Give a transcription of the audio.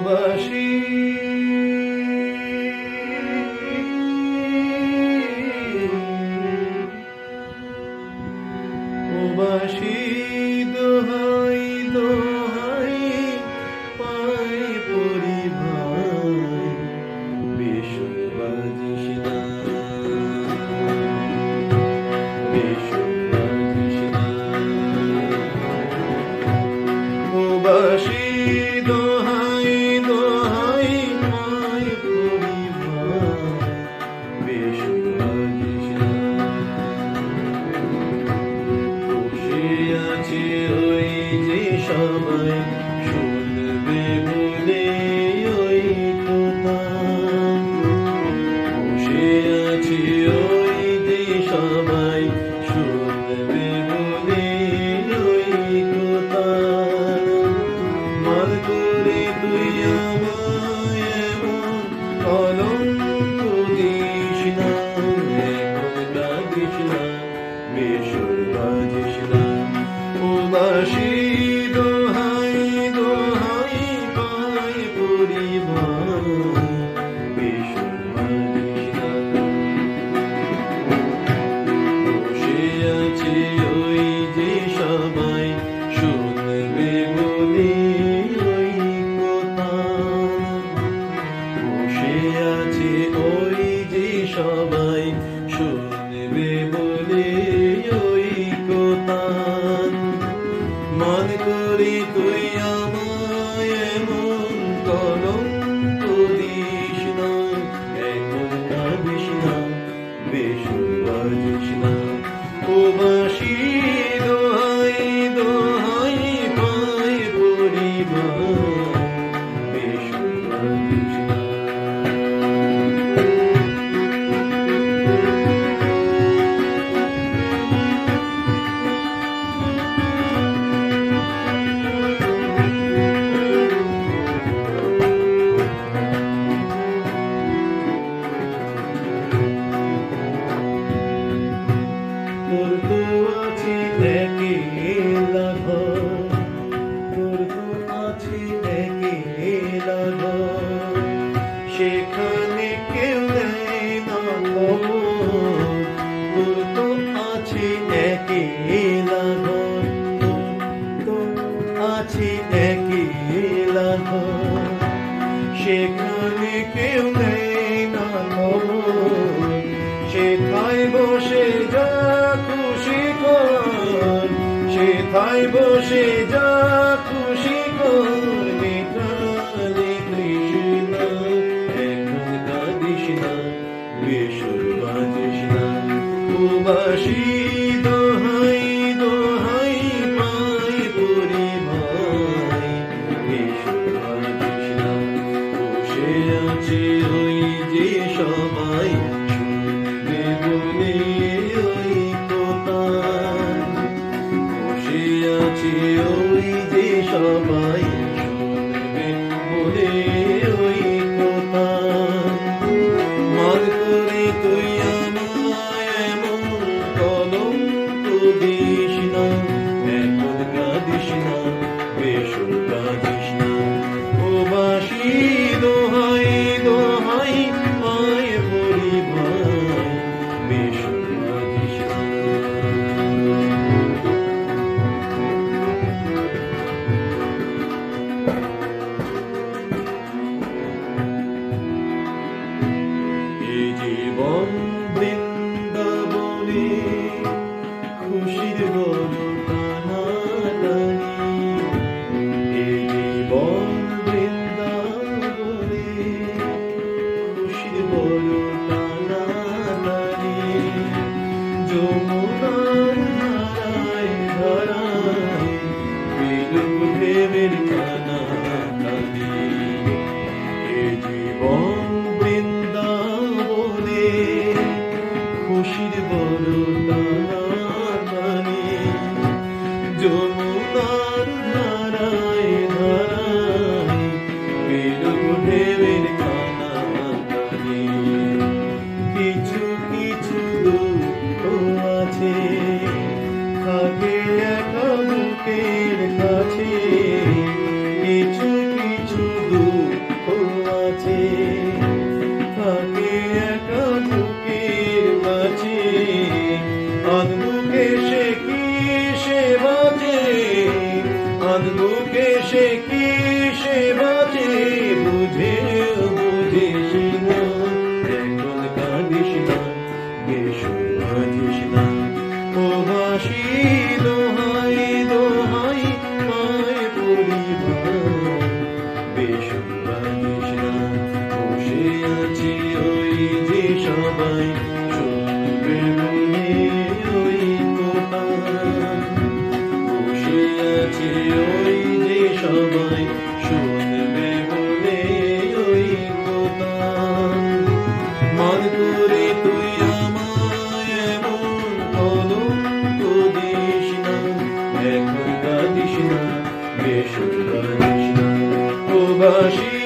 বাসি বাসি দোহাই দোহাই পাই পরি ভাই বেসুর বাজিস না বেসুর বাজিস না ও বাসি দোহাই দোহাই পাই পরি ভাই বেসুর বাজিস না আছে ওই যে সবাই শুনবে বলে ওই কথা বসে আছে ওই যে সবাই শুনবে বলে ওই কথা মার করে তুই আমায় এমন কলঙ্ক দিস না এখন কাঁদিস না বেসুর বাজিস না বাসি দোহাই দোহাই পাই পরি ভাই বেসুর বাজিস না বসে আছে ওই যে সবাই শুনবে বলে ওই কথা বসে আছে ওই যে সবাই শুনবে বলে ওই কথা মান করে তুই আমায় এমন কলঙ্ক দিস না এখন কাঁদিস না বেসুর বাজিস না ও বাসি দোহাই দোহাই পাই পরি ভাই বেসুর বাজিস না তোর তো আছে একেলা ঘর তোর তো আছে একেলা ঘর সেখানে কেউ নেয় না খবর তোর তো আছে একেলা ঘর তোর তো আছে একেলা ঘর সেখানে কেউ নেয় না খবর সেথায় বসে যা খুশি কর সেথায় বসে যা খুশি কর মিটালে তৃষ্ণা এখন কাঁদিস না বেসুর বাজিস না ও বাসি দোহাই দোহাই পাই পরি ভাই বেসুর বাজিস না বসে আছে ওই যে সবাই বলে ওই কথা বসে আছে ওই যে সবাই শুনবে বলে ওই কথা মান করে তুই আমায় এমন কলঙ্ক দিস না এখন কাঁদিস না বেসুর বাজিস না ও বাসি দোহাই দোহাই পাই এখন কাঁদিস না, বেসুর বাজিস না, প্রবাসী